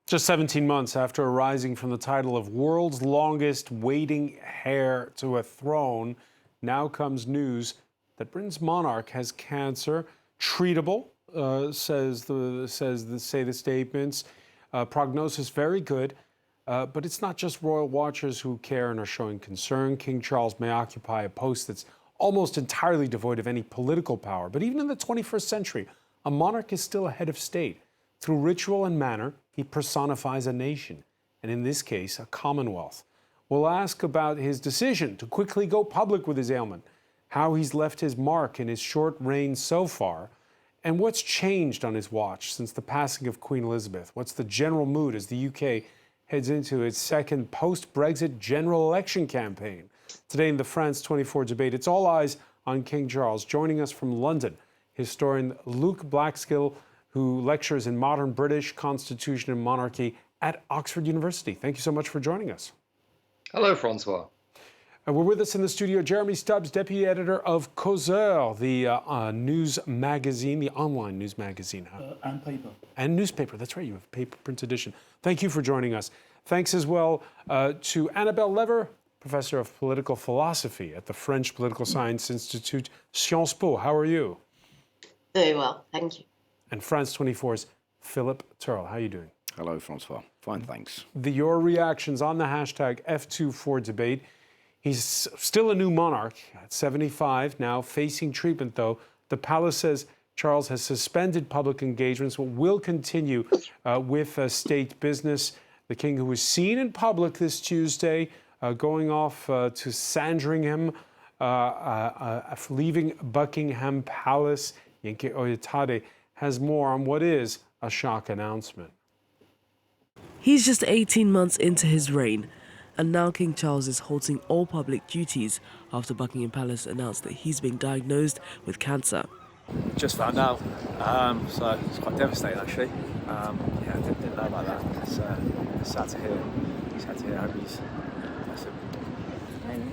Just 17 months after arising from the title of world's longest waiting heir to a throne, now comes news that Britain's monarch has cancer, treatable, say the statements. Prognosis very good, but it's not just royal watchers who care and are showing concern. King Charles may occupy a post that's almost entirely devoid of any political power, but even in the 21st century, a monarch is still a head of state. Through ritual and manner, he personifies a nation, and in this case, a commonwealth. We'll ask about his decision to quickly go public with his ailment, how he's left his mark in his short reign so far, and what's changed on his watch since the passing of Queen Elizabeth. What's the general mood as the UK heads into its second post-Brexit general election campaign? Today in the France 24 debate, it's all eyes on King Charles. Joining us from London, historian Luke Blackskill, who lectures in modern British constitution and monarchy at Oxford University. Thank you so much for joining us. Hello, Francois. We're with us in the studio, Jeremy Stubbs, deputy editor of Causeur, the news magazine, the online news magazine. And paper. And newspaper, that's right, you have paper print edition. Thank you for joining us. Thanks as well to Annabelle Lever, professor of political philosophy at the French Political Science Institute, Sciences Po. How are you? Very well, thank you. And France 24's Philip Turl. How are you doing? Hello, Francois. Fine, thanks. Your reactions on the hashtag F24debate. He's still a new monarch at 75 now, facing treatment though. The palace says Charles has suspended public engagements, but will continue with state business. The king, who was seen in public this Tuesday, going off to Sandringham, leaving Buckingham Palace, Yenke Oyetade, has more on what is a shock announcement. He's just 18 months into his reign, and now King Charles is halting all public duties after Buckingham Palace announced that he's been diagnosed with cancer. Just found out, so it's quite devastating actually. I didn't know about that. It's sad to hear. Sad to hear. I hope he's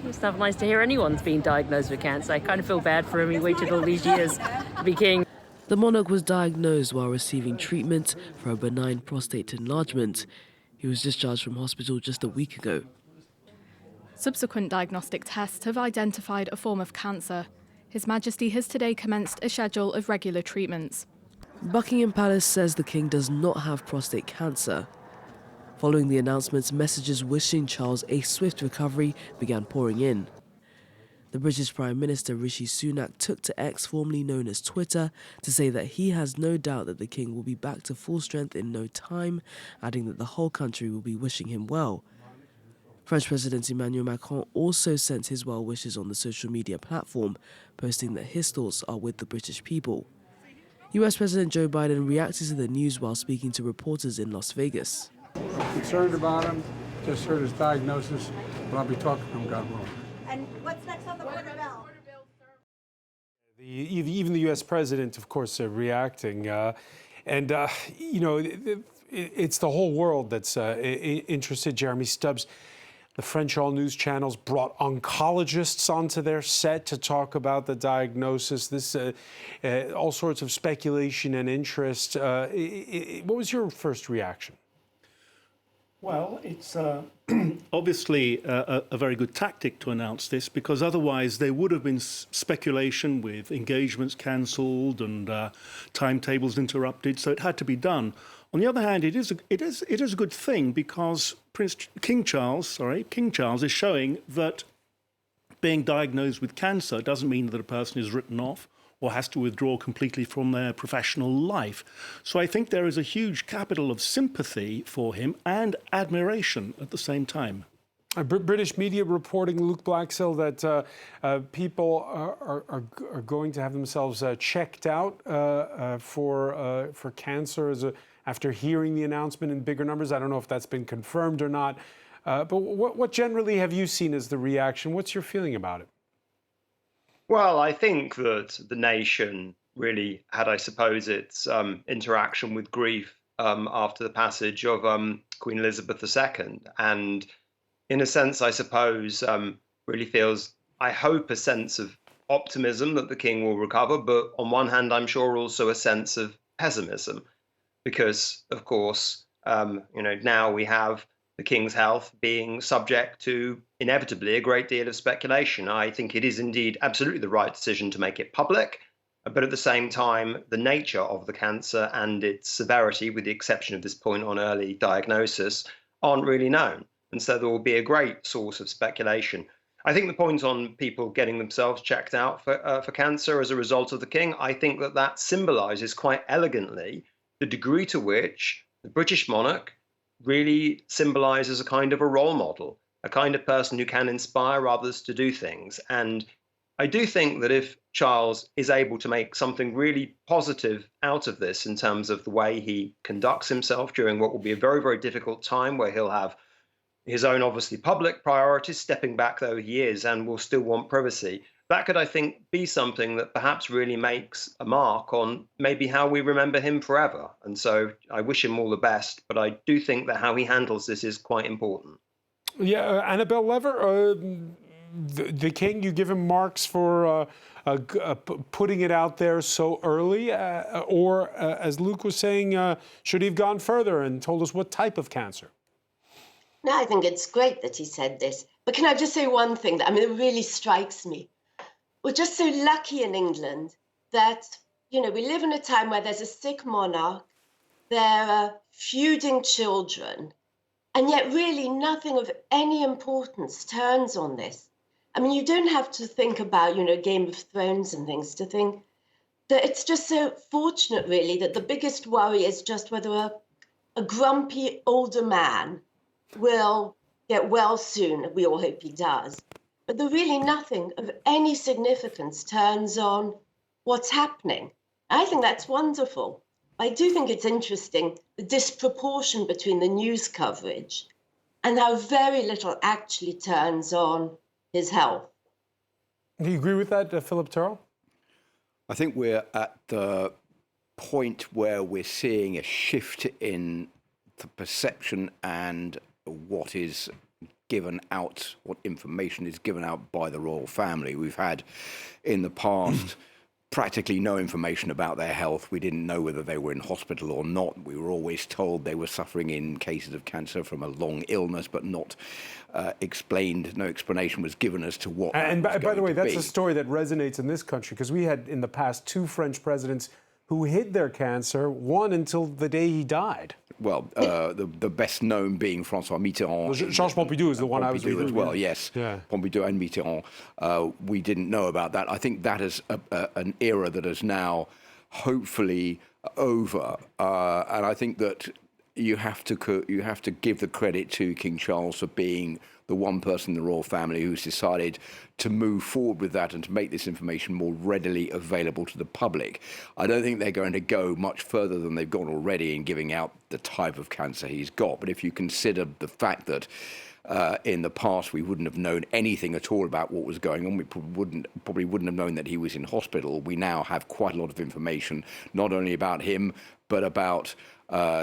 It's never nice to hear anyone's been diagnosed with cancer. I kind of feel bad for him. He waited all these years to be king. The monarch was diagnosed while receiving treatment for a benign prostate enlargement. He was discharged from hospital just a week ago. Subsequent diagnostic tests have identified a form of cancer. His Majesty has today commenced a schedule of regular treatments. Buckingham Palace says the king does not have prostate cancer. Following the announcements, messages wishing Charles a swift recovery began pouring in. The British Prime Minister Rishi Sunak took to X, formerly known as Twitter, to say that he has no doubt that the king will be back to full strength in no time, adding that the whole country will be wishing him well. French President Emmanuel Macron also sent his well wishes on the social media platform, posting that his thoughts are with the British people. US President Joe Biden reacted to the news while speaking to reporters in Las Vegas. I'm concerned about him, just heard his diagnosis, but I'll be talking to him, God willing. And what's next on the border bill? Even the U.S. president, of course, reacting. It's the whole world that's interested. Jeremy Stubbs, the French all-news channels brought oncologists onto their set to talk about the diagnosis. This, all sorts of speculation and interest. What was your first reaction? Well, it's obviously a very good tactic to announce this, because otherwise there would have been speculation with engagements cancelled and timetables interrupted, so it had to be done. On the other hand, it is a good thing, because King Charles is showing that being diagnosed with cancer doesn't mean that a person is written off or has to withdraw completely from their professional life. So I think there is a huge capital of sympathy for him and admiration at the same time. British media reporting, Luke Blackskill, that people are going to have themselves checked out for cancer after hearing the announcement in bigger numbers. I don't know if that's been confirmed or not. But what generally have you seen as the reaction? What's your feeling about it? Well, I think that the nation really had, I suppose, its interaction with grief after the passage of Queen Elizabeth II. And in a sense, I suppose, really feels, I hope, a sense of optimism that the king will recover. But on one hand, I'm sure also a sense of pessimism, because, of course, Now we have the King's health being subject to inevitably a great deal of speculation. I think it is indeed absolutely the right decision to make it public, but at the same time, the nature of the cancer and its severity, with the exception of this point on early diagnosis, aren't really known. And so there will be a great source of speculation. I think the point on people getting themselves checked out for cancer as a result of the King, I think that symbolises quite elegantly the degree to which the British monarch really symbolises a kind of a role model, a kind of person who can inspire others to do things. And I do think that if Charles is able to make something really positive out of this in terms of the way he conducts himself during what will be a very, very difficult time, where he'll have his own obviously public priorities, stepping back though he is, and will still want privacy, that could, I think, be something that perhaps really makes a mark on maybe how we remember him forever. And so I wish him all the best, but I do think that how he handles this is quite important. Yeah, Annabelle Lever, the King, you give him marks for putting it out there so early, or as Luke was saying, should he have gone further and told us what type of cancer? No, I think it's great that he said this. But can I just say one thing that, it really strikes me. We're just so lucky in England that, we live in a time where there's a sick monarch, there are feuding children, and yet really nothing of any importance turns on this. You don't have to think about, Game of Thrones and things to think that it's just so fortunate, really, that the biggest worry is just whether a grumpy older man will get well soon. We all hope he does. But really nothing of any significance turns on what's happening. I think that's wonderful. I do think it's interesting, the disproportion between the news coverage and how very little actually turns on his health. Do you agree with that, Philip Turrell? I think we're at the point where we're seeing a shift in the perception and what is given out, what information is given out by the royal family. We've had in the past practically no information about their health. We didn't know whether they were in hospital or not. We were always told they were suffering in cases of cancer from a long illness, but not explained. No explanation was given as to what. And by the way, that's a story that resonates in this country, because we had in the past 2 French presidents who hid their cancer, one until the day he died. Well, the best known being François Mitterrand. Georges Pompidou is the one I was reading. As well, yes. Yeah. Pompidou and Mitterrand. We didn't know about that. I think that is an era that is now hopefully over. And I think that you have to give the credit to King Charles for being the one person in the royal family who's decided to move forward with that and to make this information more readily available to the public. I don't think they're going to go much further than they've gone already in giving out the type of cancer he's got. But if you consider the fact that in the past we wouldn't have known anything at all about what was going on, we probably wouldn't have known that he was in hospital. We now have quite a lot of information, not only about him, but about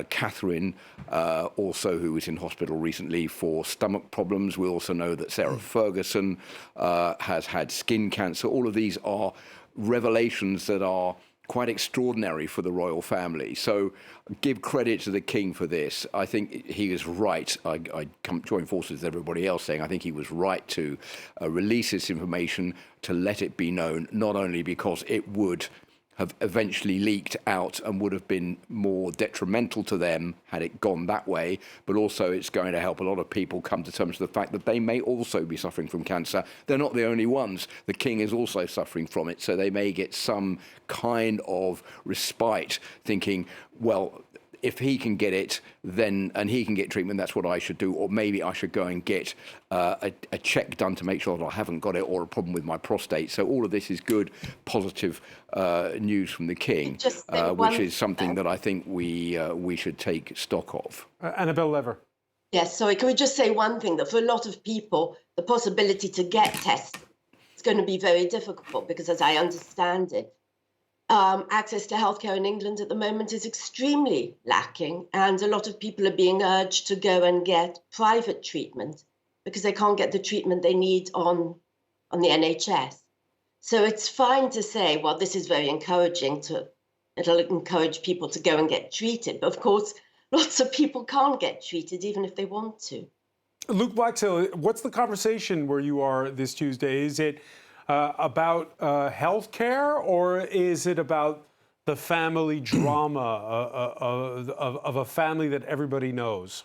Catherine, also, who was in hospital recently for stomach problems. We also know that Sarah Ferguson has had skin cancer. All of these are revelations that are quite extraordinary for the royal family. So give credit to the King for this. I think he is right. I join forces with everybody else saying I think he was right to release this information, to let it be known, not only because it would have eventually leaked out and would have been more detrimental to them had it gone that way, but also it's going to help a lot of people come to terms with the fact that they may also be suffering from cancer. They're not the only ones. The King is also suffering from it, so they may get some kind of respite, thinking, well, if he can get it, then, and he can get treatment, that's what I should do. Or maybe I should go and get a check done to make sure that I haven't got it, or a problem with my prostate. So all of this is good, positive news from the King, which is something that I think we should take stock of. Annabelle Lever. Yes, sorry, can we just say one thing, that for a lot of people, the possibility to get tested is going to be very difficult because, as I understand it, access to healthcare in England at the moment is extremely lacking, and a lot of people are being urged to go and get private treatment because they can't get the treatment they need on the NHS. So it's fine to say, well, this is very encouraging, it'll encourage people to go and get treated. But of course, lots of people can't get treated even if they want to. Luke Blackstill, what's the conversation where you are this Tuesday? Is it about health care, or is it about the family drama of a family that everybody knows?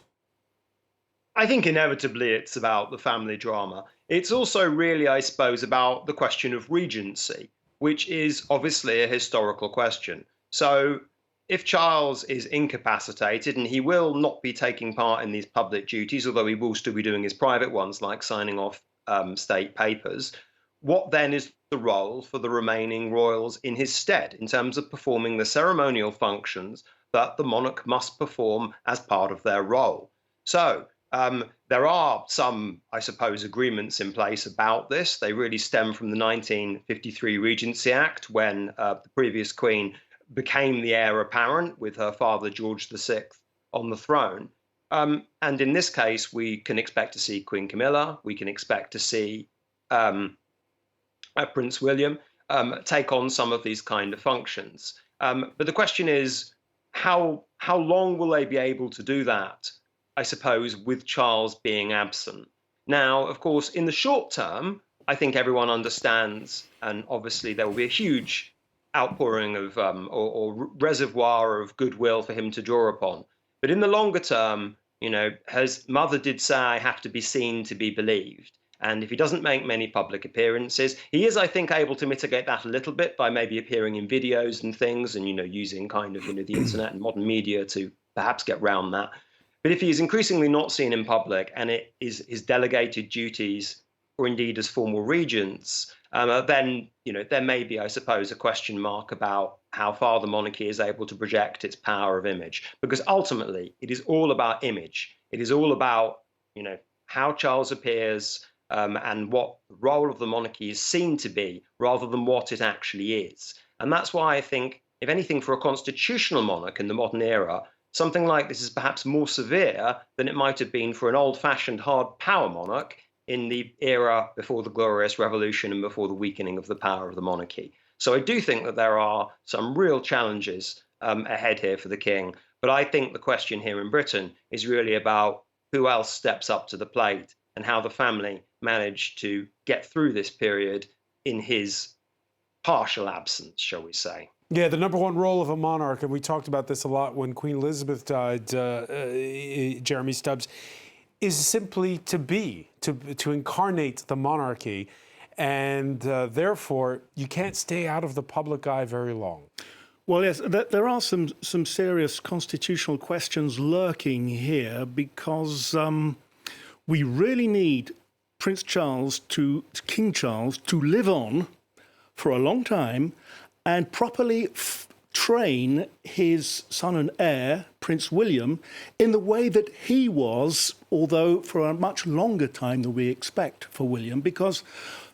I think inevitably it's about the family drama. It's also really, I suppose, about the question of regency, which is obviously a historical question. So if Charles is incapacitated, and he will not be taking part in these public duties, although he will still be doing his private ones, like signing off state papers, what then is the role for the remaining royals in his stead in terms of performing the ceremonial functions that the monarch must perform as part of their role? So there are some, I suppose, agreements in place about this. They really stem from the 1953 Regency Act, when the previous Queen became the heir apparent with her father George VI on the throne. And in this case, we can expect to see Queen Camilla, we can expect to see Prince William take on some of these kind of functions. But the question is, how long will they be able to do that, I suppose, with Charles being absent? Now, of course, in the short term, I think everyone understands, and obviously there will be a huge outpouring of or reservoir of goodwill for him to draw upon. But in the longer term, you know, his mother did say, "I have to be seen to be believed." And if he doesn't make many public appearances, he is, I think, able to mitigate that a little bit by maybe appearing in videos and things, and, you know, using kind of, you know, the internet and modern media to perhaps get round that. But if he is increasingly not seen in public, and it is his delegated duties, or indeed as formal regents, then, you know, there may be, I suppose, a question mark about how far the monarchy is able to project its power of image. Because ultimately, it is all about image. It is all about, you know, how Charles appears, and what the role of the monarchy is seen to be, rather than what it actually is. And that's why I think, if anything, for a constitutional monarch in the modern era, something like this is perhaps more severe than it might have been for an old-fashioned hard power monarch in the era before the Glorious Revolution and before the weakening of the power of the monarchy. So I do think that there are some real challenges ahead here for the king. But I think the question here in Britain is really about who else steps up to the plate and how the family managed to get through this period in his partial absence, shall we say. Yeah, the number one role of a monarch, and we talked about this a lot when Queen Elizabeth died, Jeremy Stubbs, is simply to incarnate the monarchy. And therefore, you can't stay out of the public eye very long. Well, yes, there are some serious constitutional questions lurking here, because we really need King Charles to live on for a long time and properly train his son and heir, Prince William, in the way that he was, although for a much longer time than we expect for William, because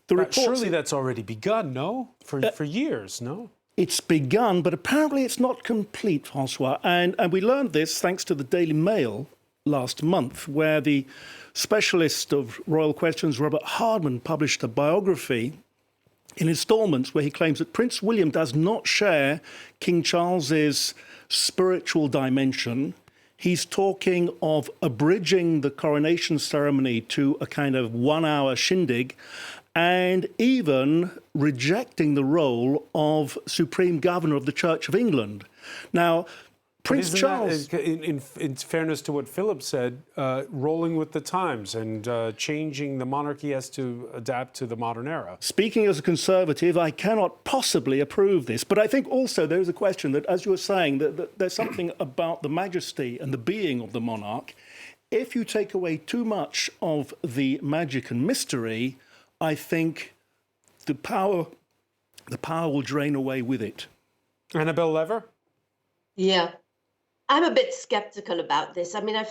the reports... Surely that's already begun, no? For years, no? It's begun, but apparently it's not complete, Francois. And we learned this thanks to the Daily Mail last month, where the specialist of royal questions, Robert Hardman, published a biography in installments where he claims that Prince William does not share King Charles's spiritual dimension. He's talking of abridging the coronation ceremony to a kind of 1-hour shindig, and even rejecting the role of Supreme Governor of the Church of England. Now, Prince Charles... in fairness to what Philip said, rolling with the times and changing the monarchy has to adapt to the modern era. Speaking as a conservative, I cannot possibly approve this. But I think also there is a question that, as you were saying, that there's something about the majesty and the being of the monarch. If you take away too much of the magic and mystery, I think the power will drain away with it. Annabelle Lever? Yeah. I'm a bit skeptical about this. I mean, I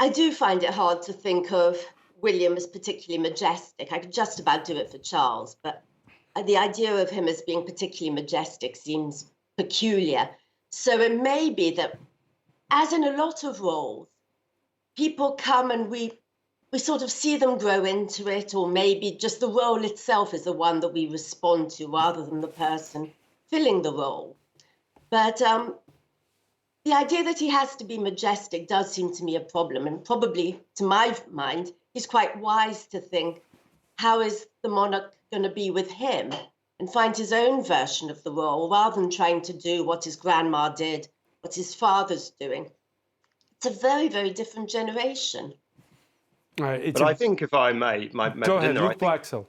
do find it hard to think of William as particularly majestic. I could just about do it for Charles, but the idea of him as being particularly majestic seems peculiar. So it may be that, as in a lot of roles, people come and we sort of see them grow into it, or maybe just the role itself is the one that we respond to rather than the person filling the role. But the idea that he has to be majestic does seem to me a problem. And probably, to my mind, he's quite wise to think, how is the monarch going to be with him? And find his own version of the role rather than trying to do what his grandma did, what his father's doing. It's a very, very different generation. But I think, if I may Go ahead, Luke Blaxill.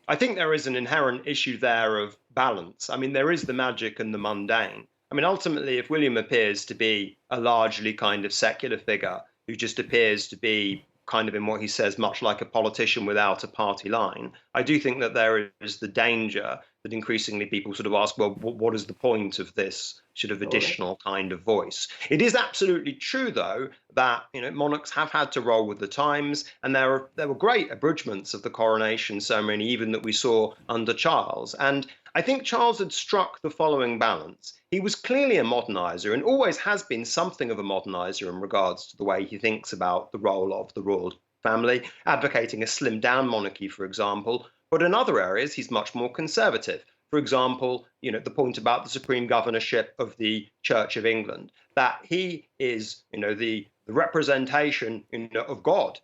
I think there is an inherent issue there of balance. I mean, there is the magic and the mundane. I mean, ultimately, if William appears to be a largely kind of secular figure who just appears to be kind of, in what he says, much like a politician without a party line, I do think that there is the danger that increasingly people sort of ask, well, what is the point of this sort of additional kind of voice? It is absolutely true, though, that monarchs have had to roll with the times, and there were great abridgments of the coronation ceremony, even that we saw under Charles. And I think Charles had struck the following balance. He was clearly a modernizer and always has been something of a modernizer in regards to the way he thinks about the role of the royal family, advocating a slimmed down monarchy, for example. But in other areas, he's much more conservative. For example, the point about the supreme governorship of the Church of England, that he is, the representation of God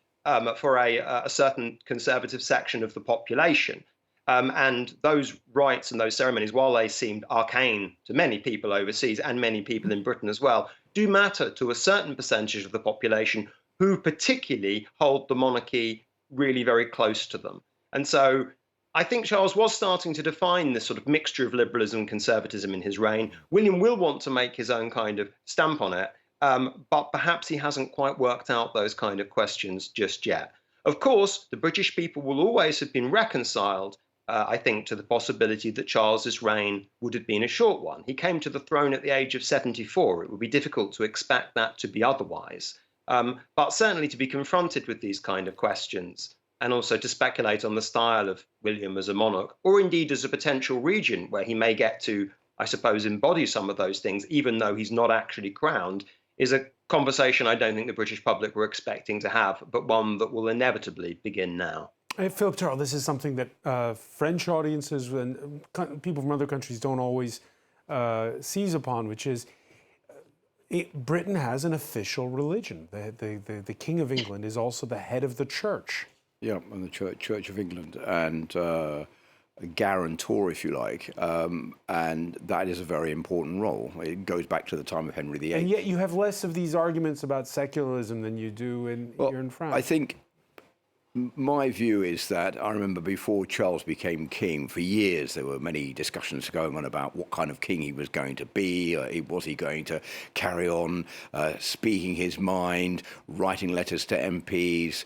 for a certain conservative section of the population. And those rites and those ceremonies, while they seemed arcane to many people overseas and many people in Britain as well, do matter to a certain percentage of the population who particularly hold the monarchy really very close to them. And so I think Charles was starting to define this sort of mixture of liberalism and conservatism in his reign. William will want to make his own kind of stamp on it, but perhaps he hasn't quite worked out those kind of questions just yet. Of course, the British people will always have been reconciled, I think, to the possibility that Charles's reign would have been a short one. He came to the throne at the age of 74. It would be difficult to expect that to be otherwise. But certainly to be confronted with these kind of questions, and also to speculate on the style of William as a monarch, or indeed as a potential regent where he may get to, I suppose, embody some of those things, even though he's not actually crowned, is a conversation I don't think the British public were expecting to have, but one that will inevitably begin now. Philip Terrell, this is something that French audiences and people from other countries don't always seize upon, which is Britain has an official religion. The King of England is also the head of the church. Yeah, and the Church of England, and a guarantor, if you like, and that is a very important role. It goes back to the time of Henry VIII. And yet you have less of these arguments about secularism than you do here in France. I think my view is that I remember before Charles became king, for years there were many discussions going on about what kind of king he was going to be. Was he going to carry on speaking his mind, writing letters to MPs,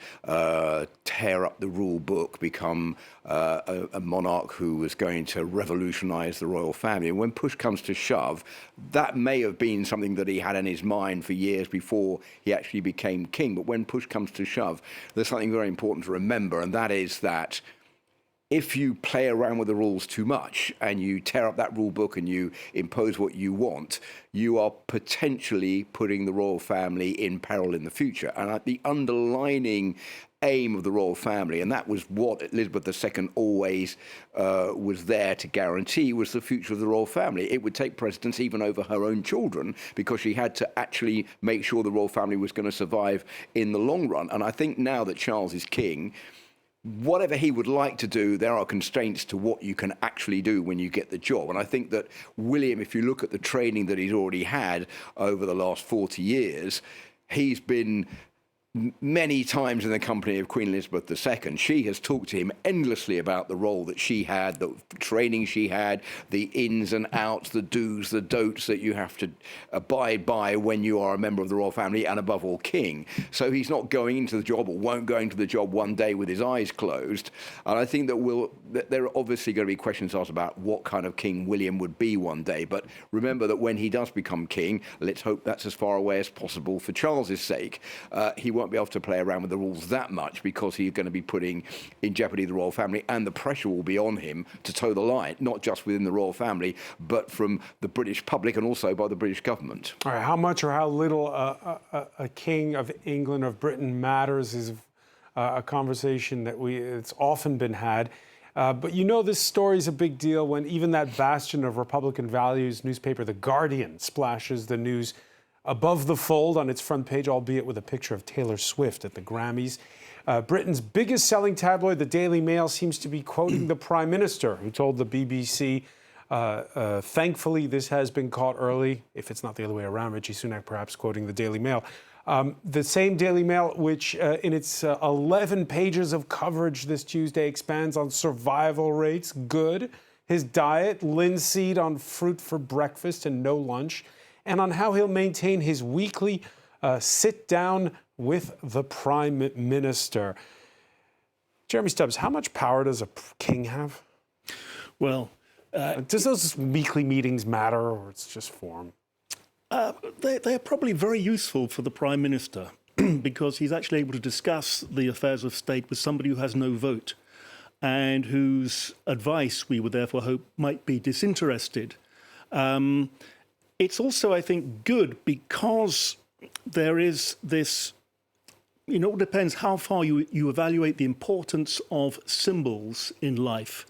tear up the rule book, become a monarch who was going to revolutionise the royal family? And when push comes to shove, that may have been something that he had in his mind for years before he actually became king. But when push comes to shove, there's something very important to remember, and that is that if you play around with the rules too much and you tear up that rule book and you impose what you want, you are potentially putting the royal family in peril in the future. And the underlining aim of the royal family, and that was what Elizabeth II always was there to guarantee, was the future of the royal family. It would take precedence even over her own children, because she had to actually make sure the royal family was going to survive in the long run. And I think now that Charles is king, whatever he would like to do, there are constraints to what you can actually do when you get the job. And I think that William, if you look at the training that he's already had over the last 40 years, he's been many times in the company of Queen Elizabeth II. She has talked to him endlessly about the role that she had, the training she had, the ins and outs, the do's, the don'ts that you have to abide by when you are a member of the royal family, and above all, king. So he's not going into the job, or won't go into the job one day with his eyes closed. And I think that there are obviously going to be questions asked about what kind of king William would be one day. But remember that when he does become king, let's hope that's as far away as possible for Charles's sake. He won't be able to play around with the rules that much, because he's going to be putting in jeopardy the royal family, and the pressure will be on him to toe the line, not just within the royal family, but from the British public and also by the British government. All right, how much or how little a king of England or of Britain matters is a conversation that it's often been had. But this story is a big deal when even that bastion of Republican values newspaper, The Guardian, splashes the news above the fold on its front page, albeit with a picture of Taylor Swift at the Grammys. Britain's biggest selling tabloid, the Daily Mail, seems to be quoting the Prime Minister, who told the BBC, thankfully this has been caught early, if it's not the other way around, Rishi Sunak perhaps quoting the Daily Mail. The same Daily Mail, which in its 11 pages of coverage this Tuesday expands on survival rates, good, his diet, linseed on fruit for breakfast and no lunch, and on how he'll maintain his weekly sit down with the Prime Minister. Jeremy Stubbs, how much power does a king have? Well, does those weekly meetings matter, or it's just form? They're probably very useful for the Prime Minister because he's actually able to discuss the affairs of state with somebody who has no vote and whose advice we would therefore hope might be disinterested. It's also, I think, good because there is this, it depends how far you evaluate the importance of symbols in life.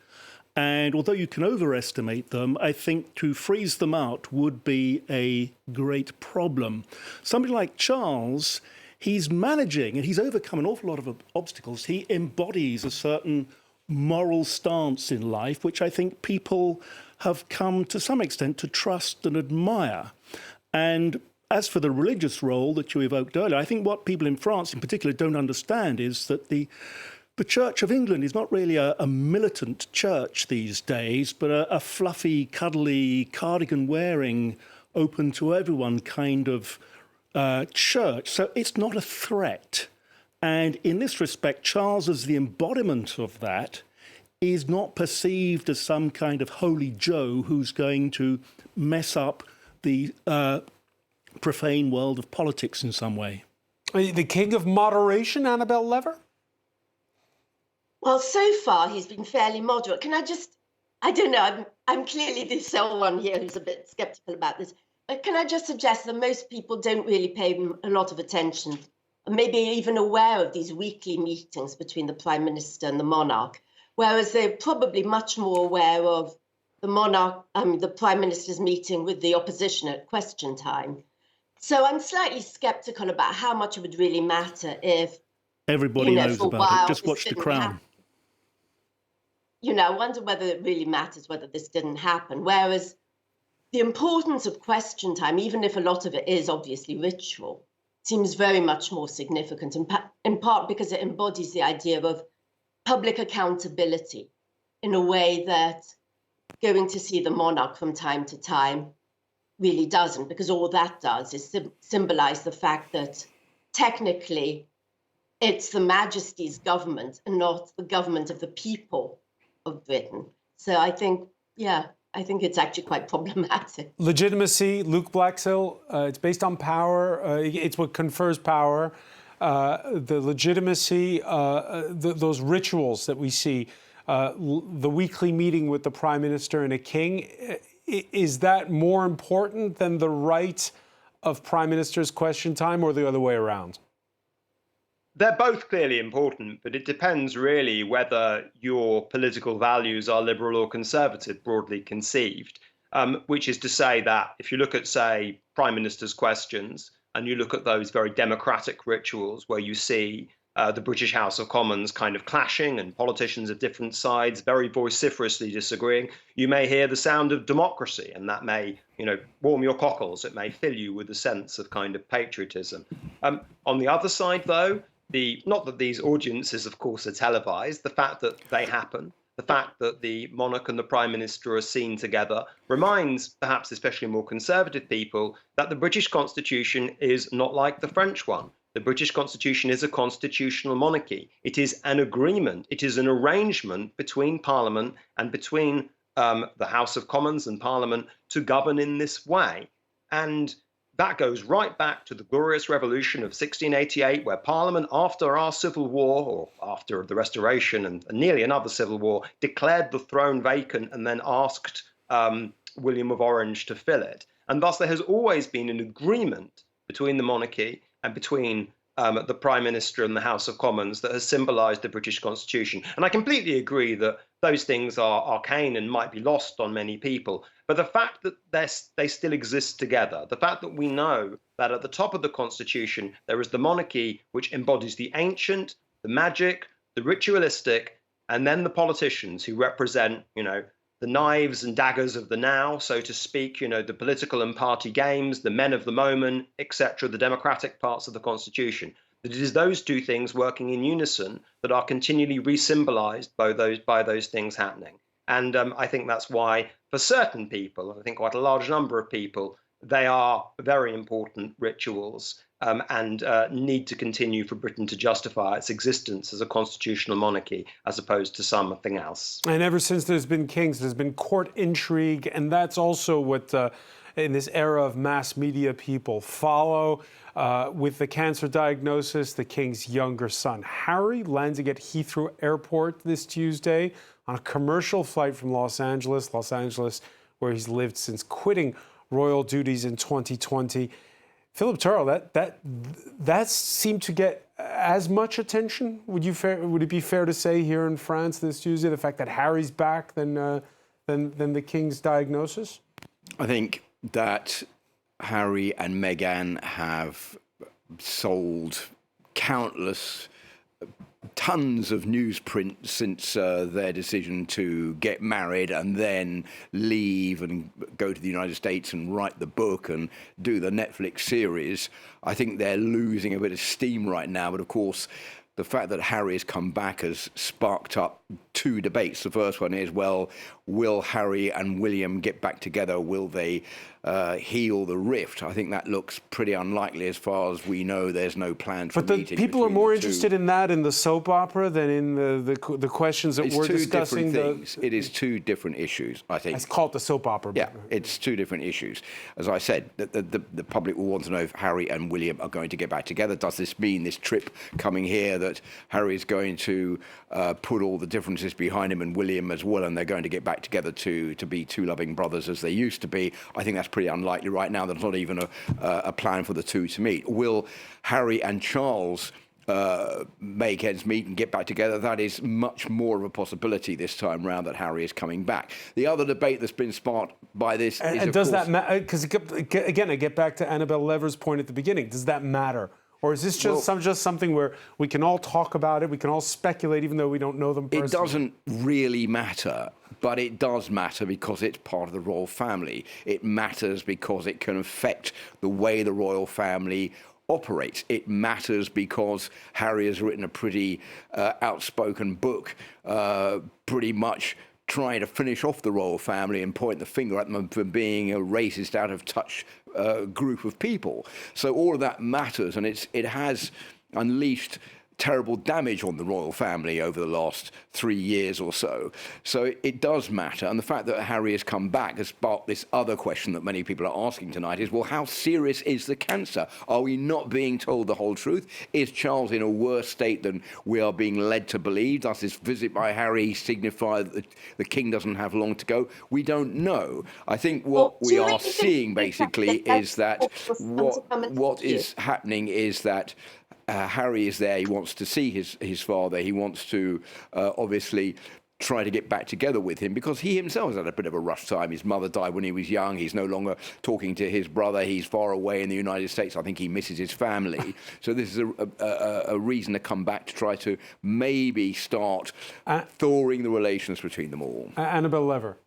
And although you can overestimate them, I think to freeze them out would be a great problem. Somebody like Charles, he's managing and he's overcome an awful lot of obstacles. He embodies a certain moral stance in life, which I think people have come to some extent to trust and admire. And as for the religious role that you evoked earlier, I think what people in France in particular don't understand is that the Church of England is not really a militant church these days, but a fluffy, cuddly, cardigan-wearing, open to everyone kind of church. So it's not a threat. And in this respect, Charles, as the embodiment of that, is not perceived as some kind of holy Joe who's going to mess up the profane world of politics in some way. The king of moderation, Annabelle Lever? Well, so far he's been fairly moderate. I don't know, I'm clearly the sole one here who's a bit skeptical about this. But can I just suggest that most people don't really pay him a lot of attention, and maybe even aware of these weekly meetings between the Prime Minister and the monarch, whereas they're probably much more aware of the Prime Minister's meeting with the opposition at question time. So I'm slightly skeptical about how much it would really matter if everybody knows about it. Just watch The Crown. I wonder whether it really matters whether this didn't happen. Whereas the importance of question time, even if a lot of it is obviously ritual, seems very much more significant, in part because it embodies the idea of public accountability in a way that going to see the monarch from time to time really doesn't, because all that does is symbolize the fact that technically it's the Majesty's government and not the government of the people of Britain. So I think it's actually quite problematic. Legitimacy, Luke Blaxill, it's based on power. It's what confers power. The legitimacy, those rituals that we see, the weekly meeting with the Prime Minister and a king, is that more important than the right of Prime Minister's question time, or the other way around? They're both clearly important, but it depends really whether your political values are liberal or conservative, broadly conceived, which is to say that if you look at, say, Prime Minister's questions, and you look at those very democratic rituals where you see the British House of Commons kind of clashing and politicians of different sides very vociferously disagreeing, you may hear the sound of democracy, and that may, warm your cockles. It may fill you with a sense of kind of patriotism. On the other side, though, not that these audiences, of course, are televised, the fact that they happen, the fact that the monarch and the Prime Minister are seen together reminds perhaps especially more conservative people that the British Constitution is not like the French one. The British Constitution is a constitutional monarchy. It is an agreement. It is an arrangement between Parliament and between the House of Commons and Parliament to govern in this way. And that goes right back to the Glorious Revolution of 1688, where Parliament, after our Civil War, or after the Restoration and nearly another civil war, declared the throne vacant and then asked William of Orange to fill it. And thus there has always been an agreement between the monarchy and between the Prime Minister and the House of Commons that has symbolised the British Constitution. And I completely agree that those things are arcane and might be lost on many people. But the fact that they still exist together, the fact that we know that at the top of the constitution there is the monarchy, which embodies the ancient, the magic, the ritualistic, and then the politicians who represent, the knives and daggers of the now, so to speak, the political and party games, the men of the moment, etc., the democratic parts of the constitution. That it is those two things working in unison that are continually re-symbolized by those things happening. And I think that's why, for certain people, I think quite a large number of people, they are very important rituals and need to continue for Britain to justify its existence as a constitutional monarchy as opposed to something else. And ever since there's been kings, there's been court intrigue, and that's also what, in this era of mass media, people follow. With the cancer diagnosis, the king's younger son, Harry, landing at Heathrow Airport this Tuesday on a commercial flight from Los Angeles, where he's lived since quitting royal duties in 2020. Philip Turrell, that seemed to get as much attention. Would it be fair to say here in France this Tuesday, the fact that Harry's back than the king's diagnosis? I think that Harry and Meghan have sold countless tons of newsprint since their decision to get married and then leave and go to the United States and write the book and do the Netflix series. I think they're losing a bit of steam right now. But of course, the fact that Harry has come back has sparked up two debates. The first one is, well, will Harry and William get back together? Will they heal the rift? I think that looks pretty unlikely as far as we know. There's no plan for meeting. But the people are more interested in that in the soap opera than in the questions that we're discussing. It's two different things. It is two different issues, I think. It's called the soap opera. Yeah, it's two different issues. As I said, the public will want to know if Harry and William are going to get back together. Does this mean this trip coming here that Harry is going to put all the differences behind him and William as well, and they're going to get back together to be two loving brothers as they used to be? I think that's pretty unlikely right now. There's not even a plan for the two to meet. Will Harry and Charles make ends meet and get back together? That is much more of a possibility this time round, that Harry is coming back. The other debate that's been sparked by this is, and does that matter? Because again, I get back to Annabelle Lever's point at the beginning. Does that matter? Or is this just something where we can all talk about it, we can all speculate, even though we don't know them personally? It doesn't really matter, but it does matter because it's part of the royal family. It matters because it can affect the way the royal family operates. It matters because Harry has written a pretty outspoken book, pretty much trying to finish off the royal family and point the finger at them for being a racist, out-of-touch group of people. So all of that matters, and it has unleashed terrible damage on the royal family over the last 3 years or so. So it does matter. And the fact that Harry has come back has sparked this other question that many people are asking tonight is, well, how serious is the cancer? Are we not being told the whole truth? Is Charles in a worse state than we are being led to believe? Does this visit by Harry signify that the king doesn't have long to go? We don't know. I think what we are seeing basically is that what is happening is that Harry is there. He wants to see his father. He wants to obviously try to get back together with him because he himself has had a bit of a rough time. His mother died when he was young. He's no longer talking to his brother. He's far away in the United States. I think he misses his family. So this is a reason to come back to try to maybe start thawing the relations between them all. Annabelle Lever.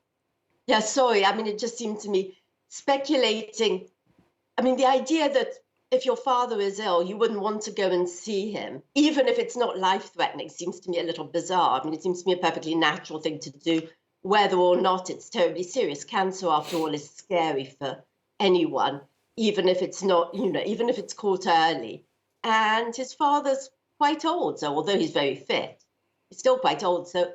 Yeah, sorry. I mean, it just seemed to me speculating. I mean, the idea that if your father is ill, you wouldn't want to go and see him, even if it's not life-threatening, seems to me a little bizarre. I mean, it seems to me a perfectly natural thing to do, whether or not it's terribly serious. Cancer, after all, is scary for anyone, even if it's not, even if it's caught early. And his father's quite old, so although he's very fit, he's still quite old. So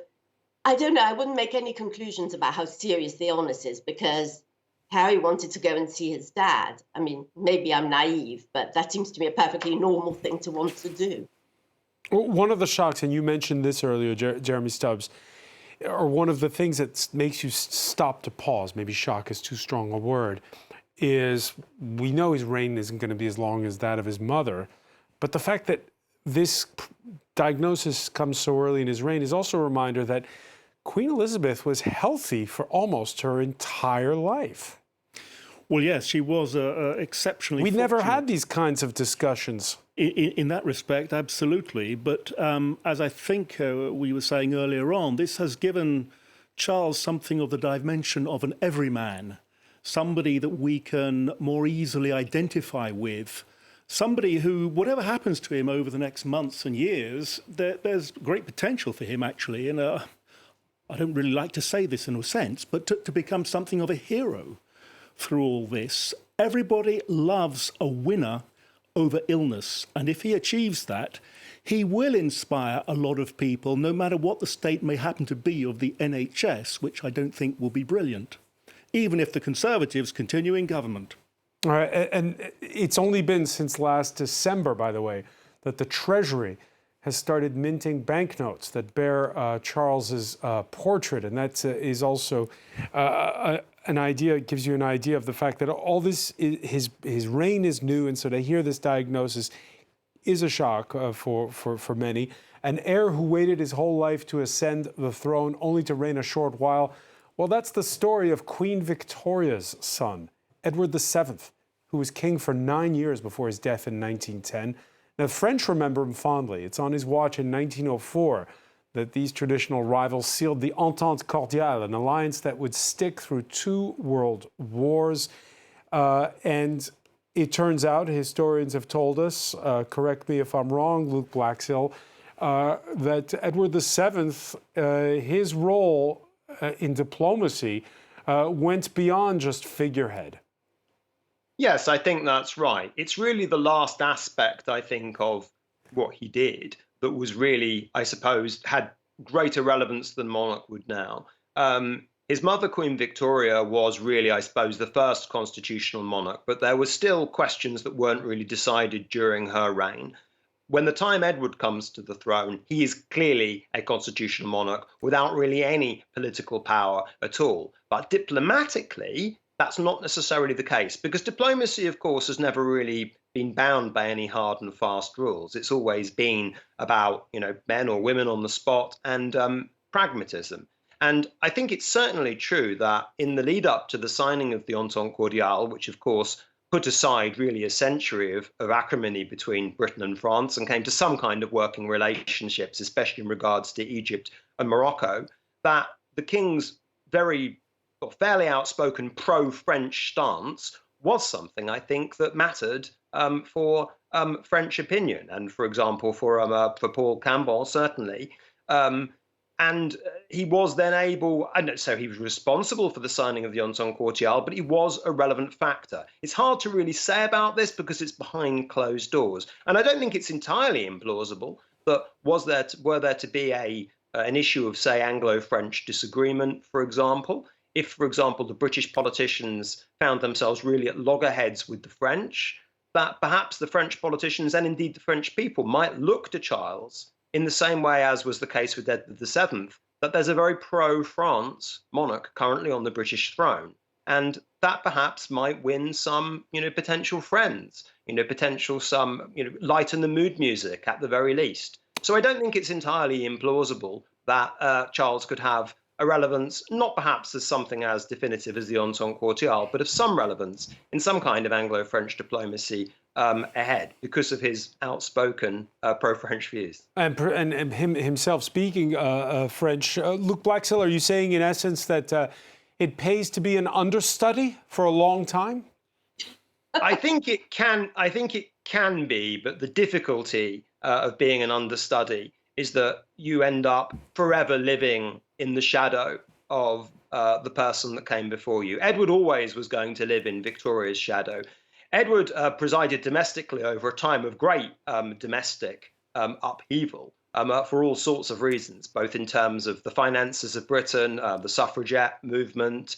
I don't know. I wouldn't make any conclusions about how serious the illness is because Harry wanted to go and see his dad. I mean, maybe I'm naive, but that seems to me a perfectly normal thing to want to do. One of the shocks, and you mentioned this earlier, Jeremy Stubbs, or one of the things that makes you stop to pause, maybe shock is too strong a word, is we know his reign isn't going to be as long as that of his mother, but the fact that this diagnosis comes so early in his reign is also a reminder that Queen Elizabeth was healthy for almost her entire life. Well, yes, she was exceptionally We never fortunate. had these kinds of discussions. In that respect, absolutely. But as I think we were saying earlier on, this has given Charles something of the dimension of an everyman, somebody that we can more easily identify with, somebody who, whatever happens to him over the next months and years, there's great potential for him, actually, and I don't really like to say this in a sense, but to become something of a hero through all this. Everybody loves a winner over illness, and if he achieves that, he will inspire a lot of people, no matter what the state may happen to be of the NHS, which I don't think will be brilliant, even if the Conservatives continue in government. All right, and it's only been since last December, by the way, that the Treasury has started minting banknotes that bear Charles's portrait, and that is also an idea. It gives you an idea of the fact that all this his reign is new, and so to hear this diagnosis is a shock for many. An heir who waited his whole life to ascend the throne, only to reign a short while. Well, that's the story of Queen Victoria's son, Edward VII, who was king for 9 years before his death in 1910. Now, the French remember him fondly. It's on his watch in 1904 that these traditional rivals sealed the Entente Cordiale, an alliance that would stick through 2 world wars. And it turns out, historians have told us, correct me if I'm wrong, Luke Blaxill, that Edward VII, his role in diplomacy went beyond just figurehead. Yes, I think that's right. It's really the last aspect, I think, of what he did that was really, I suppose, had greater relevance than monarch would now. His mother, Queen Victoria, was really, I suppose, the first constitutional monarch, but there were still questions that weren't really decided during her reign. When the time Edward comes to the throne, he is clearly a constitutional monarch without really any political power at all. But diplomatically, that's not necessarily the case, because diplomacy, of course, has never really been bound by any hard and fast rules. It's always been about, men or women on the spot and pragmatism. And I think it's certainly true that in the lead up to the signing of the Entente Cordiale, which, of course, put aside really a century of acrimony between Britain and France and came to some kind of working relationships, especially in regards to Egypt and Morocco, that the king's fairly outspoken pro-French stance was something, I think, that mattered for French opinion, and, for example, for Paul Cambon, certainly. And he was then able, and so he was responsible for the signing of the Entente Cordiale, but he was a relevant factor. It's hard to really say about this because it's behind closed doors. And I don't think it's entirely implausible that were there to be an issue of, say, Anglo-French disagreement, for example, if, for example, the British politicians found themselves really at loggerheads with the French, that perhaps the French politicians and indeed the French people might look to Charles in the same way as was the case with Edward VII, that there's a very pro-France monarch currently on the British throne. And that perhaps might win some, potential friends, lighten the mood music at the very least. So I don't think it's entirely implausible that Charles could have a relevance, not perhaps as something as definitive as the Entente Cordiale, but of some relevance in some kind of Anglo-French diplomacy ahead because of his outspoken pro-French views. And him himself speaking French. Luke Blaxill, are you saying in essence that it pays to be an understudy for a long time? I think it can be, but the difficulty of being an understudy is that you end up forever living in the shadow of the person that came before you. Edward always was going to live in Victoria's shadow. Edward presided domestically over a time of great domestic upheaval for all sorts of reasons, both in terms of the finances of Britain, the suffragette movement,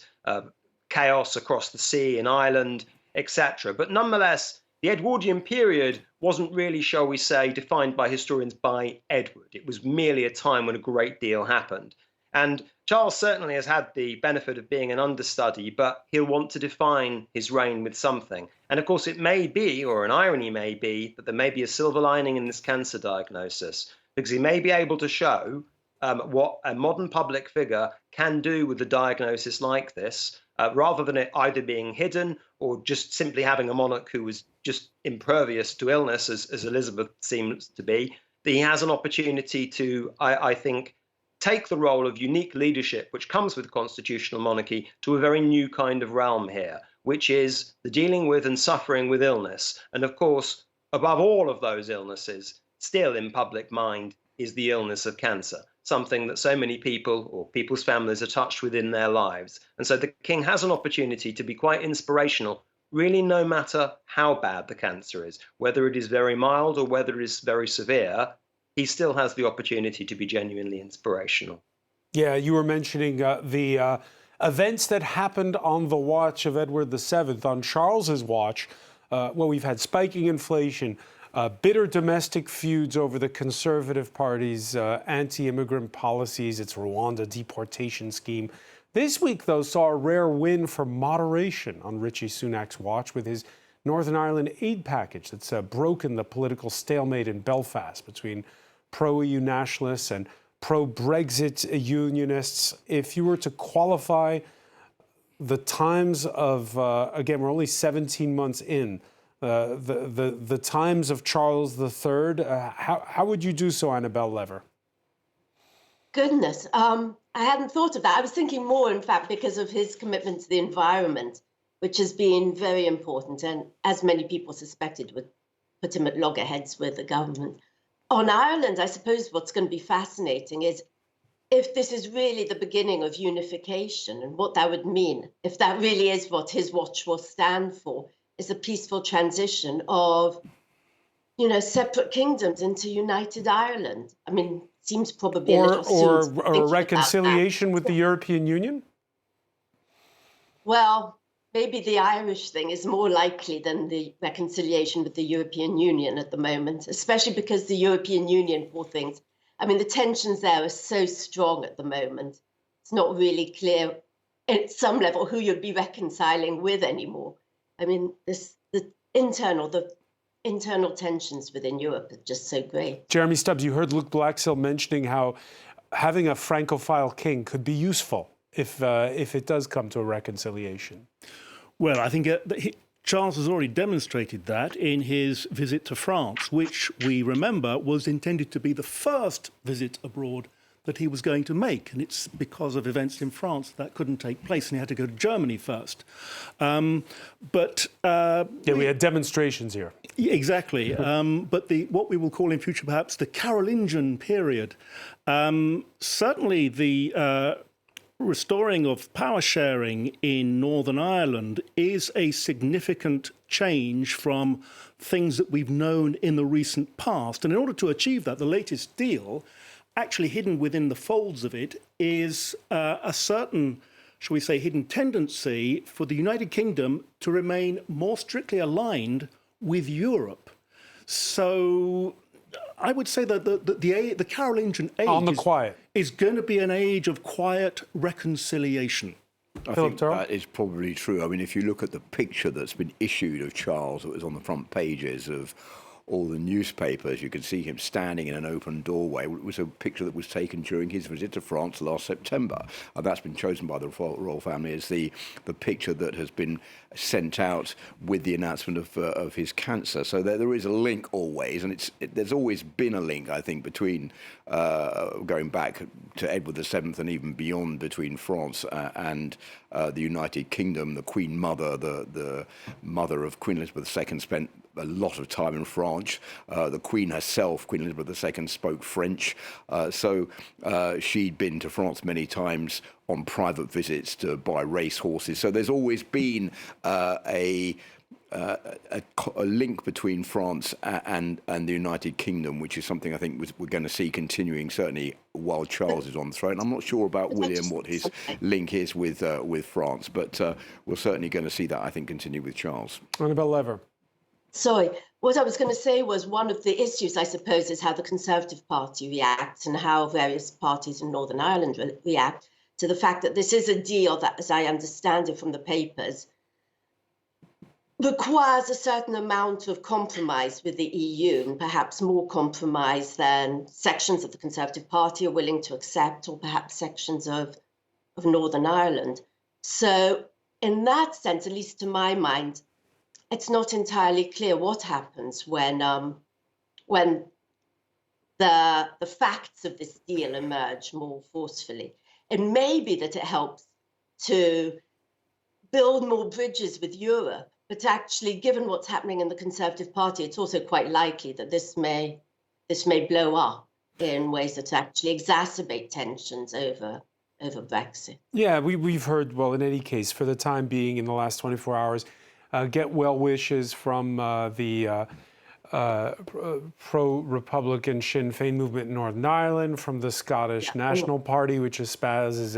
chaos across the sea in Ireland, etc. But nonetheless, the Edwardian period wasn't really, shall we say, defined by historians by Edward. It was merely a time when a great deal happened. And Charles certainly has had the benefit of being an understudy, but he'll want to define his reign with something. And of course, it may be, or an irony may be, that there may be a silver lining in this cancer diagnosis, because he may be able to show what a modern public figure can do with a diagnosis like this, rather than it either being hidden or just simply having a monarch who was just impervious to illness, as Elizabeth seems to be. He has an opportunity to, I think, take the role of unique leadership, which comes with constitutional monarchy, to a very new kind of realm here, which is the dealing with and suffering with illness. And of course, above all of those illnesses, still in public mind, is the illness of cancer, something that so many people or people's families are touched with in their lives. And so the king has an opportunity to be quite inspirational, really, no matter how bad the cancer is, whether it is very mild or whether it is very severe. He still has the opportunity to be genuinely inspirational. Yeah, you were mentioning the events that happened on the watch of Edward VII. On Charles's watch, well, we've had spiking inflation, bitter domestic feuds over the Conservative Party's anti-immigrant policies, its Rwanda deportation scheme. This week, though, saw a rare win for moderation on Rishi Sunak's watch with his Northern Ireland aid package that's broken the political stalemate in Belfast between pro-EU nationalists and pro-Brexit unionists. If you were to qualify the times of, again, we're only 17 months in, the times of Charles III, how would you do so, Annabelle Lever? Goodness, I hadn't thought of that. I was thinking more, in fact, because of his commitment to the environment, which has been very important, and as many people suspected, would put him at loggerheads with the government. On Ireland, I suppose what's going to be fascinating is if this is really the beginning of unification and what that would mean, if that really is what his watch will stand for, is a peaceful transition of, separate kingdoms into united Ireland. I mean, seems probably a little soon. Or a reconciliation with the European Union? Well, maybe the Irish thing is more likely than the reconciliation with the European Union at the moment, especially because the European Union, poor things. I mean, the tensions there are so strong at the moment. It's not really clear at some level who you'd be reconciling with anymore. I mean, the internal tensions within Europe are just so great. Jeremy Stubbs, you heard Luke Blaxill mentioning how having a Francophile king could be useful if it does come to a reconciliation. Well, I think Charles has already demonstrated that in his visit to France, which we remember was intended to be the first visit abroad that he was going to make. And it's because of events in France that couldn't take place, and he had to go to Germany first. We had demonstrations here. Exactly. But what we will call in future perhaps the Carolingian period, certainly the restoring of power sharing in Northern Ireland is a significant change from things that we've known in the recent past. And in order to achieve that, the latest deal, actually hidden within the folds of it, is a certain, shall we say, hidden tendency for the United Kingdom to remain more strictly aligned with Europe. So I would say that the Carolingian age is going to be an age of quiet reconciliation. I think that is probably true. I mean, if you look at the picture that's been issued of Charles, that was on the front pages of all the newspapers, you can see him standing in an open doorway. It was a picture that was taken during his visit to France last September. And that's been chosen by the royal family as the picture that has been sent out with the announcement of his cancer. So there is a link always, and there's always been a link, I think, between going back to Edward VII and even beyond, between France and the United Kingdom. The Queen Mother, the mother of Queen Elizabeth II, spent a lot of time in France. The Queen herself, Queen Elizabeth II, spoke French. So she'd been to France many times on private visits to buy race horses. So there's always been a link between France and the United Kingdom, which is something I think we're going to see continuing, certainly while Charles is on the throne. I'm not sure about William, what his link is with France, but we're certainly going to see that, I think, continue with Charles. Annabelle Lever. Sorry, what I was going to say was one of the issues, I suppose, is how the Conservative Party reacts and how various parties in Northern Ireland react to the fact that this is a deal that, as I understand it from the papers, requires a certain amount of compromise with the EU, and perhaps more compromise than sections of the Conservative Party are willing to accept, or perhaps sections of Northern Ireland. So in that sense, at least to my mind, it's not entirely clear what happens when the facts of this deal emerge more forcefully. It may be that it helps to build more bridges with Europe, but actually, given what's happening in the Conservative Party, it's also quite likely that this may blow up in ways that actually exacerbate tensions over Brexit. Yeah, we've heard, well, in any case, for the time being, in the last 24 hours, get well wishes from the pro-Republican Sinn Féin movement in Northern Ireland, from the Scottish National Party, which espouses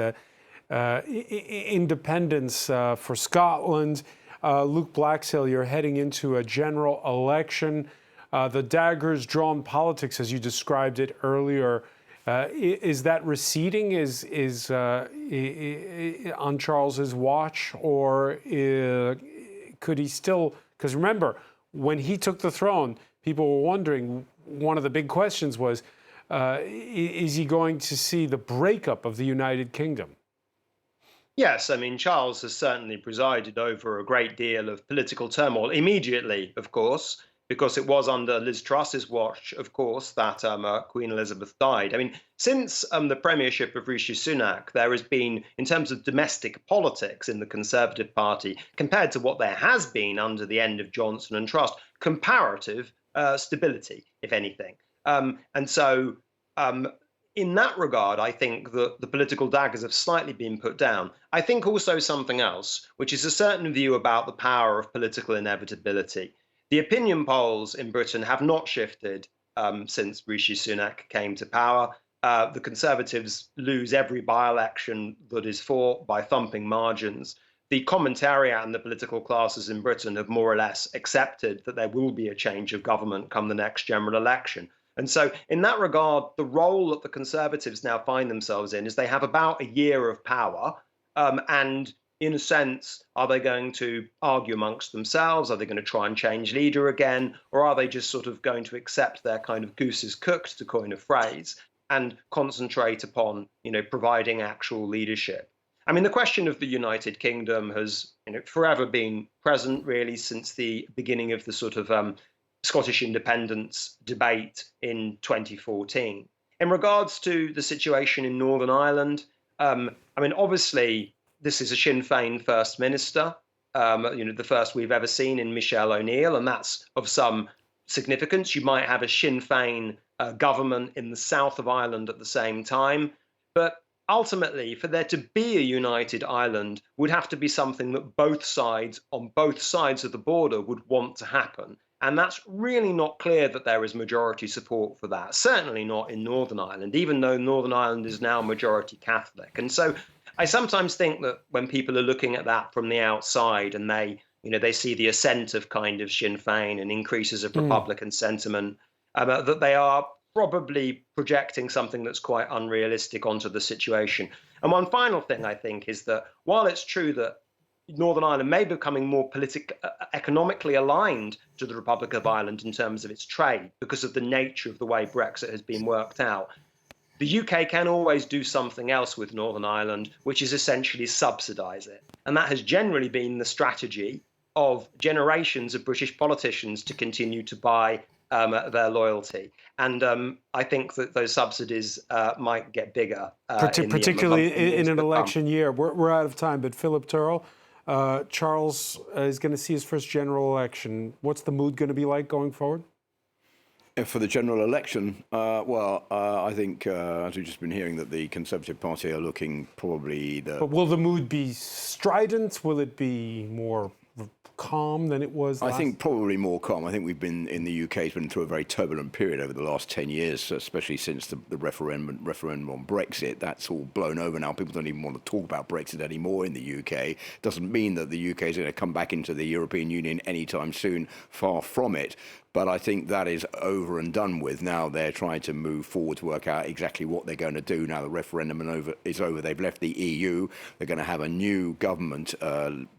independence for Scotland. Luke Blackshill, you're heading into a general election. The daggers drawn politics, as you described it earlier, is that receding? Is on Charles's watch, or could he still? Because remember, when he took the throne, people were wondering. One of the big questions was, is he going to see the breakup of the United Kingdom? Yes, I mean, Charles has certainly presided over a great deal of political turmoil immediately, of course, because it was under Liz Truss's watch, of course, that Queen Elizabeth died. I mean, since the premiership of Rishi Sunak, there has been, in terms of domestic politics in the Conservative Party, compared to what there has been under the end of Johnson and Truss, comparative stability, if anything. And so in that regard, I think that the political daggers have slightly been put down. I think also something else, which is a certain view about the power of political inevitability. The opinion polls in Britain have not shifted since Rishi Sunak came to power. The Conservatives lose every by-election that is fought by thumping margins. The commentariat and the political classes in Britain have more or less accepted that there will be a change of government come the next general election. And so in that regard, the role that the Conservatives now find themselves in is they have about a year of power. And in a sense, are they going to argue amongst themselves? Are they going to try and change leader again? Or are they just sort of going to accept their kind of goose is cooked, to coin a phrase, and concentrate upon, providing actual leadership? I mean, the question of the United Kingdom has forever been present, really, since the beginning of the sort of Scottish independence debate in 2014. In regards to the situation in Northern Ireland, I mean, obviously, this is a Sinn Féin First Minister, the first we've ever seen in Michelle O'Neill, and that's of some significance. You might have a Sinn Féin government in the south of Ireland at the same time, but ultimately, for there to be a united Ireland would have to be something that both sides, on both sides of the border, would want to happen. And that's really not clear that there is majority support for that, certainly not in Northern Ireland, even though Northern Ireland is now majority Catholic. And so I sometimes think that when people are looking at that from the outside and they see the ascent of kind of Sinn Féin and increases of Republican sentiment, that they are probably projecting something that's quite unrealistic onto the situation. And one final thing, I think, is that while it's true that Northern Ireland may be becoming more economically aligned to the Republic of Ireland in terms of its trade because of the nature of the way Brexit has been worked out, the UK can always do something else with Northern Ireland, which is essentially subsidise it. And that has generally been the strategy of generations of British politicians to continue to buy their loyalty. And I think that those subsidies might get bigger. Particularly in an election year. We're out of time, but Philip Turrell, Charles is going to see his first general election. What's the mood going to be like going forward? For the general election, I think, as we've just been hearing, that the Conservative Party are looking probably But will the mood be strident? Will it be more calm than it was last? I think probably more calm. I think we've been, in the UK, has been through a very turbulent period over the last 10 years, especially since the referendum on Brexit. That's all blown over now. People don't even want to talk about Brexit anymore in the UK. Doesn't mean that the UK is going to come back into the European Union anytime soon. Far from it. But I think that is over and done with. Now they're trying to move forward to work out exactly what they're going to do. Now the referendum is over. They've left the EU. They're going to have a new government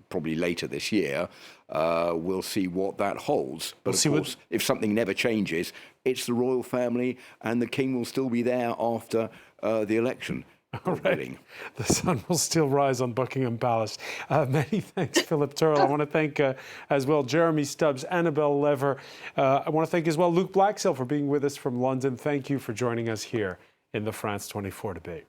probably later this year. We'll see what that holds. But of course, if something never changes, it's the royal family, and the king will still be there after the election. All right. The sun will still rise on Buckingham Palace. Many thanks, Philip Turrell. I want to thank as well Jeremy Stubbs, Annabelle Lever. I want to thank as well Luke Blacksell for being with us from London. Thank you for joining us here in the France 24 debate.